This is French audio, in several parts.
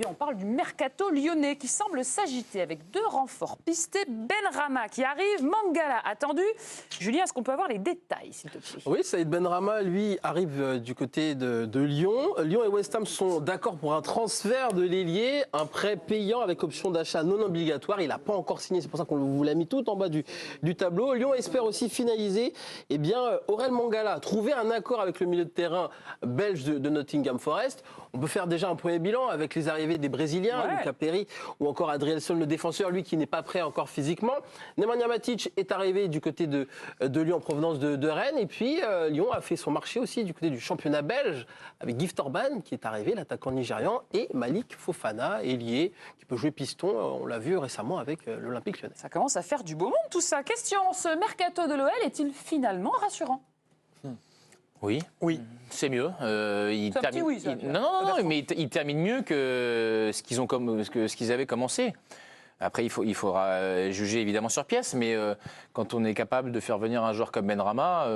bien, on parle du mercato lyonnais qui semble s'agiter avec 2 renforts pistés. Benrahma qui arrive, Mangala attendu. Julien, est-ce qu'on peut avoir les détails, s'il te plaît? Oui, Saïd Benrahma, lui, arrive du côté de Lyon. Lyon et West Ham sont d'accord pour un transfert de l'ailier, un prêt payant avec option d'achat non obligatoire. Il n'a pas encore signé, c'est pour ça qu'on vous l'a mis tout en bas du tableau. Lyon espère aussi finaliser Aurel Mangala, trouver un accord avec le milieu de terrain belge de Nottingham Forest. On peut faire déjà un premier bilan avec les arrivées des Brésiliens, Lucas Perry ou encore Adrielson, le défenseur, lui qui n'est pas prêt encore physiquement. Nemanja Matic est arrivé du côté de Lyon en provenance de Rennes. Et puis Lyon a fait son marché aussi du côté du championnat belge avec Gift Orban qui est arrivé, l'attaquant nigérian, et Malik Fofana, ailier, qui peut jouer piston. On l'a vu récemment avec l'Olympique Lyonnais. Ça commence à faire du beau monde tout ça. Question, ce mercato de l'OL est-il finalement rassurant? Oui, c'est mieux. C'est un petit oui, ça. Non, mais il termine mieux que ce qu'ils avaient commencé. Après, il faudra juger évidemment sur pièce, mais quand on est capable de faire venir un joueur comme Benrahma,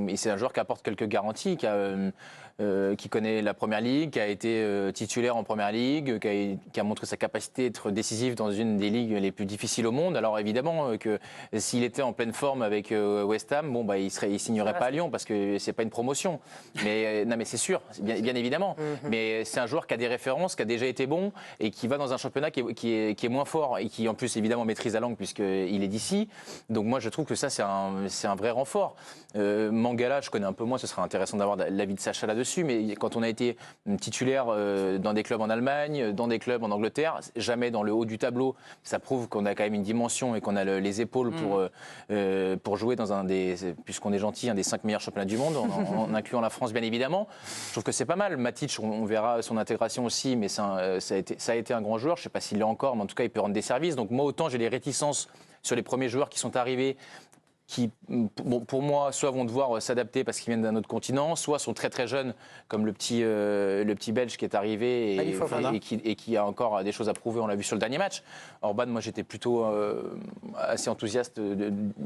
et c'est un joueur qui apporte quelques garanties, qui connaît la Première Ligue, qui a été titulaire en Première Ligue, qui a montré sa capacité à être décisif dans une des ligues les plus difficiles au monde. Alors évidemment que s'il était en pleine forme avec West Ham, il signerait pas à Lyon parce que c'est pas une promotion. Mais non, mais c'est sûr, bien évidemment. Mais c'est un joueur qui a des références, qui a déjà été bon et qui va dans un championnat qui est moins fort et qui en plus évidemment maîtrise la langue puisqu'il est d'ici. Donc moi je trouve que ça c'est un vrai renfort. Mangala, je connais un peu moins, ce serait intéressant d'avoir l'avis de Sacha là-dessus. Mais quand on a été titulaire dans des clubs en Allemagne, dans des clubs en Angleterre, jamais dans le haut du tableau, ça prouve qu'on a quand même une dimension et qu'on a les épaules pour jouer dans puisqu'on est gentil, un des 5 meilleurs championnats du monde, en incluant la France bien évidemment. Je trouve que c'est pas mal. Matic, on verra son intégration aussi, mais ça a été un grand joueur. Je ne sais pas s'il l'est encore, mais en tout cas il peut rendre des services. Donc moi autant j'ai les réticences sur les premiers joueurs qui sont arrivés, qui, pour moi, soit vont devoir s'adapter parce qu'ils viennent d'un autre continent, soit sont très très jeunes, comme le petit Belge qui est arrivé et qui a encore des choses à prouver, on l'a vu sur le dernier match. Orban, moi j'étais plutôt assez enthousiaste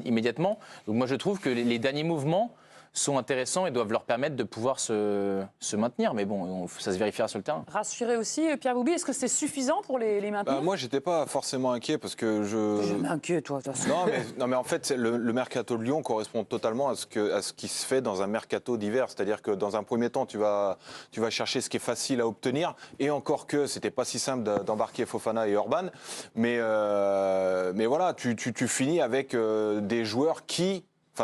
immédiatement. Donc moi je trouve que les derniers mouvements sont intéressants et doivent leur permettre de pouvoir se maintenir. Mais bon, ça se vérifiera sur le terrain. Rassuré aussi, Pierre Boubi, est-ce que c'est suffisant pour les maintenir? Moi, j'étais pas forcément inquiet parce que je... Jamais inquiet, toi. Non, mais en fait, le mercato de Lyon correspond totalement à ce qui se fait dans un mercato d'hiver. C'est-à-dire que dans un premier temps, tu vas chercher ce qui est facile à obtenir. Et encore que c'était pas si simple d'embarquer Fofana et Orban. Mais voilà, tu finis avec des joueurs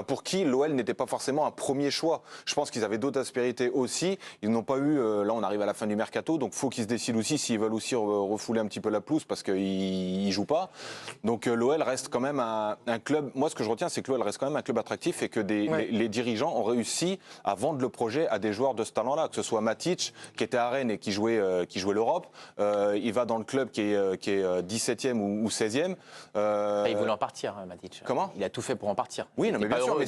pour qui l'OL n'était pas forcément un premier choix. Je pense qu'ils avaient d'autres aspérités aussi. Ils n'ont pas eu... là, on arrive à la fin du mercato, donc il faut qu'ils se décident aussi s'ils veulent aussi refouler un petit peu la pelouse parce qu'ils ne jouent pas. Donc l'OL reste quand même un club... Moi, ce que je retiens, c'est que l'OL reste quand même un club attractif et que les dirigeants ont réussi à vendre le projet à des joueurs de ce talent-là, que ce soit Matic, qui était à Rennes et qui jouait l'Europe. Il va dans le club qui est 17e ou 16e. Il voulait en partir, Matic. Comment? Il a tout fait pour en partir. Oui, non, mais bien sûr, mais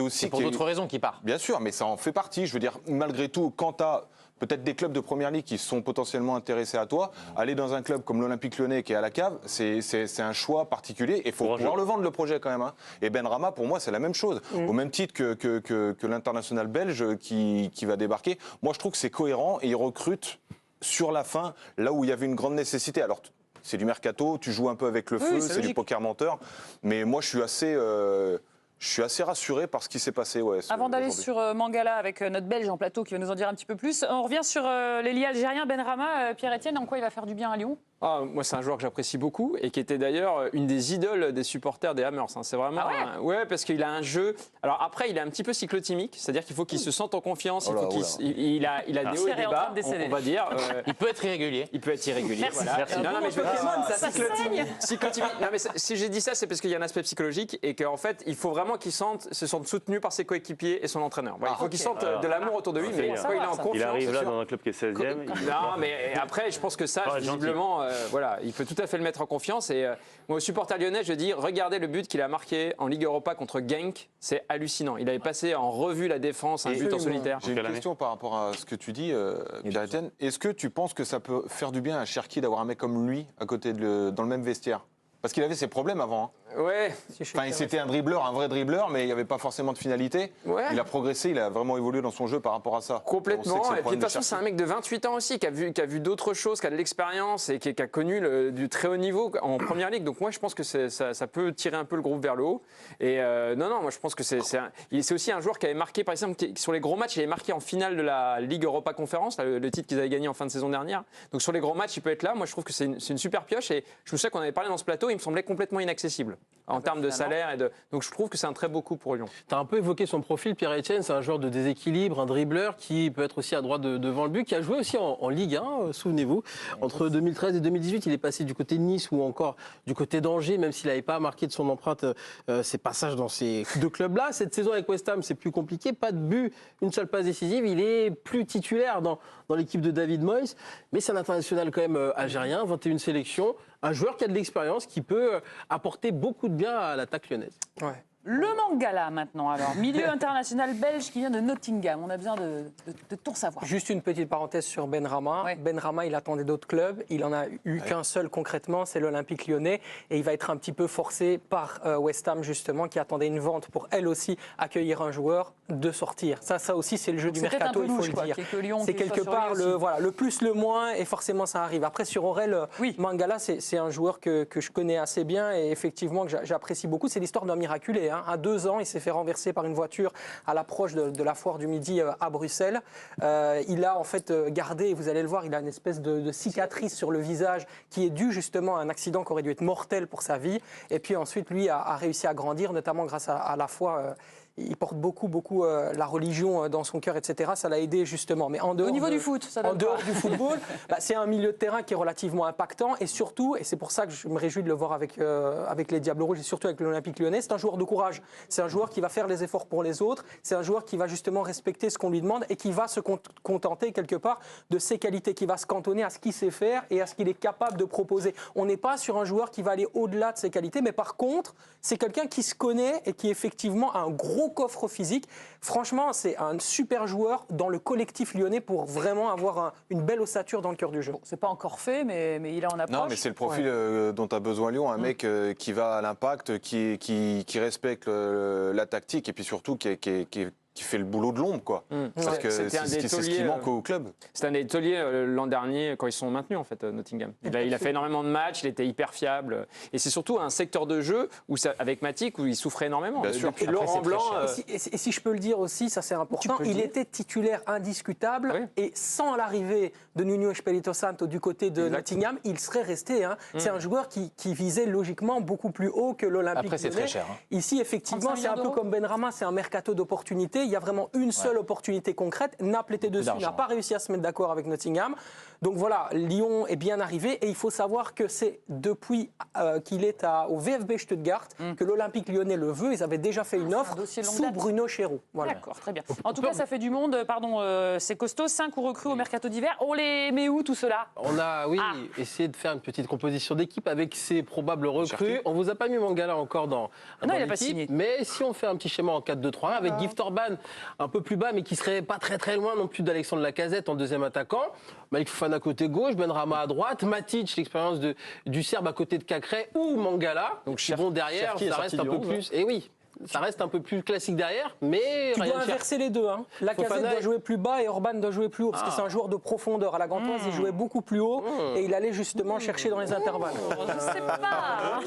c'est pour d'autres raisons qu'il part. Bien sûr, mais ça en fait partie. Je veux dire, malgré tout, quand tu as peut-être des clubs de première ligue qui sont potentiellement intéressés à toi, aller dans un club comme l'Olympique Lyonnais qui est à la cave, c'est un choix particulier et il faut pouvoir le vendre, le projet quand même. Hein. Et Benrahma, pour moi, c'est la même chose. Au même titre que l'international belge qui va débarquer. Moi, je trouve que c'est cohérent et il recrute sur la fin, là où il y avait une grande nécessité. Alors, c'est du mercato, tu joues un peu avec le feu, c'est du poker menteur. Mais moi, je suis assez rassuré par ce qui s'est passé. Avant d'aller sur Mangala avec notre Belge en plateau qui va nous en dire un petit peu plus, on revient sur l'ailier algérien Benrahma. Pierre-Etienne, en quoi il va faire du bien à Lyon? Moi, c'est un joueur que j'apprécie beaucoup et qui était d'ailleurs une des idoles des supporters des Hammers. C'est vraiment parce qu'il a un jeu. Alors après, il est un petit peu cyclotimique, c'est-à-dire qu'il faut qu'il se sente en confiance. Il a des hauts et des bas, on va dire. Il peut être irrégulier. Merci. Voilà. Non, mais je veux ça cyclotimique. Non, mais si j'ai dit ça, c'est parce qu'il y a un aspect psychologique et qu'en fait, il faut vraiment qu'il se sente soutenu par ses coéquipiers et son entraîneur. Il faut qu'il sente de l'amour autour de lui, mais quand il est en confiance. Il arrive là dans un club qui est 16e. Non, mais après, je pense que ça, visiblement. Il peut tout à fait le mettre en confiance. Et moi, au supporter lyonnais, je dis, regardez le but qu'il a marqué en Ligue Europa contre Genk. C'est hallucinant. Il avait passé en revue la défense, un but en solitaire. J'ai une question par rapport à ce que tu dis, Pierre-Etienne. Est-ce que tu penses que ça peut faire du bien à Cherki d'avoir un mec comme lui à côté dans le même vestiaire? Parce qu'il avait ses problèmes avant. Ouais. Enfin, c'était un dribbleur, un vrai dribbleur, mais il n'y avait pas forcément de finalité. Ouais. Il a progressé, il a vraiment évolué dans son jeu par rapport à ça. Complètement. Et puis de toute façon, c'est un mec de 28 ans aussi, qui a vu d'autres choses, qui a de l'expérience et qui a connu du très haut niveau en première ligue. Donc moi, je pense que ça peut tirer un peu le groupe vers le haut. Et non, moi je pense que c'est aussi un joueur qui avait marqué, par exemple, sur les gros matchs, il avait marqué en finale de la Ligue Europa Conférence, le titre qu'ils avaient gagné en fin de saison dernière. Donc sur les gros matchs, il peut être là. Moi, je trouve que c'est une super pioche. Et je me souviens qu'on avait parlé dans ce plateau, il me semblait complètement inaccessible en termes de salaire. Donc je trouve que c'est un très beau coup pour Lyon. Tu as un peu évoqué son profil, Pierre-Etienne, c'est un joueur de déséquilibre, un dribbleur qui peut être aussi à droite devant le but, qui a joué aussi en Ligue 1, souvenez-vous. Entre 2013 et 2018, il est passé du côté de Nice ou encore du côté d'Angers, même s'il n'avait pas marqué de son empreinte ses passages dans ces deux clubs-là. Cette saison avec West Ham, c'est plus compliqué, pas de but, une seule passe décisive, il est plus titulaire dans l'équipe de David Moyes, mais c'est un international quand même algérien, 21 sélections, un joueur qui a de l'expérience, qui peut apporter beaucoup de bien à l'attaque lyonnaise. Ouais. Le Mangala maintenant, alors, milieu international belge qui vient de Nottingham. On a besoin de tout savoir. Juste une petite parenthèse sur Benrahma. Ouais. Benrahma, il attendait d'autres clubs. Il en a eu qu'un seul concrètement, c'est l'Olympique Lyonnais. Et il va être un petit peu forcé par West Ham, justement, qui attendait une vente pour elle aussi accueillir un joueur, de sortir. Ça aussi, c'est le jeu du mercato, il faut le dire. C'est quelque part le plus, le moins, et forcément, ça arrive. Après, sur Aurel Mangala, c'est un joueur que je connais assez bien et effectivement que j'apprécie beaucoup. C'est l'histoire d'un miraculé. À 2 ans, il s'est fait renverser par une voiture à l'approche de la foire du Midi à Bruxelles. Il a en fait gardé, et vous allez le voir, il a une espèce de cicatrice sur le visage qui est due justement à un accident qui aurait dû être mortel pour sa vie. Et puis ensuite, lui a réussi à grandir, notamment grâce à la foi. Il porte beaucoup la religion dans son cœur, etc. Ça l'a aidé justement. Mais en dehors Au niveau du foot, ça donne en dehors du football, c'est un milieu de terrain qui est relativement impactant et surtout, et c'est pour ça que je me réjouis de le voir avec les Diables Rouges et surtout avec l'Olympique Lyonnais, c'est un joueur de courage. C'est un joueur qui va faire les efforts pour les autres. C'est un joueur qui va justement respecter ce qu'on lui demande et qui va se contenter quelque part de ses qualités, qui va se cantonner à ce qu'il sait faire et à ce qu'il est capable de proposer. On n'est pas sur un joueur qui va aller au-delà de ses qualités, mais par contre, c'est quelqu'un qui se connaît et qui effectivement a un gros coffre physique. Franchement, c'est un super joueur dans le collectif lyonnais pour vraiment avoir une belle ossature dans le cœur du jeu. Bon, c'est pas encore fait, mais il est en approche. Non, mais c'est le profil dont a besoin Lyon, un mec qui va à l'impact, qui respecte la tactique et puis surtout qui fait le boulot de l'ombre, quoi. Parce que c'est ce qui manque au club. C'était un des tauliers l'an dernier quand ils sont maintenus, en fait, Nottingham. Il a fait énormément de matchs, il était hyper fiable. Et c'est surtout un secteur de jeu, avec Matic, où il souffrait énormément. Bien sûr. Depuis Laurent Blanc... Et si je peux le dire aussi, ça c'est important, il était titulaire indiscutable et sans l'arrivée de Nuno Espirito Santo du côté de Nottingham, il serait resté. C'est un joueur qui visait logiquement beaucoup plus haut que l'Olympique Lyonnais. Après, c'est très cher. Ici, effectivement, c'est un peu comme Benrahma, c'est un mercato d'opportunités. Il y a vraiment une seule opportunité concrète. Naples était dessus, n'a pas réussi à se mettre d'accord avec Nottingham. Donc voilà, Lyon est bien arrivé et il faut savoir que c'est depuis qu'il est au VfB Stuttgart que l'Olympique Lyonnais le veut. Ils avaient déjà fait une offre sous Bruno Chéroux. Voilà. D'accord, très bien. En tout cas, ça fait du monde. Pardon, c'est costaud. 5 recrues au mercato d'hiver. On les met où, tout cela? On a, essayé de faire une petite composition d'équipe avec ses probables recrues. On vous a pas mis Mangala encore dans il n'a l'équipe, pas signé. mais si on fait un petit schéma en 4-2-3 avec Gift Orban un peu plus bas, mais qui serait pas très loin non plus d'Alexandre Lacazette en deuxième attaquant, Malik Fofana côté gauche, Benrahma à droite, Matic, l'expérience du Serbe à côté de Cacré ou Mangala. Donc bon derrière, ça reste un peu plus. Et oui. Ça reste un peu plus classique derrière, mais tu dois inverser les deux. Lacazette doit jouer plus bas et Orban doit jouer plus haut, parce que c'est un joueur de profondeur. À la Gantoise, il jouait beaucoup plus haut et il allait justement chercher dans les intervalles. Je ne sais pas.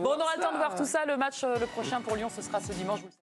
Bon, on aura le temps de voir tout ça. Le match, le prochain pour Lyon, ce sera ce dimanche.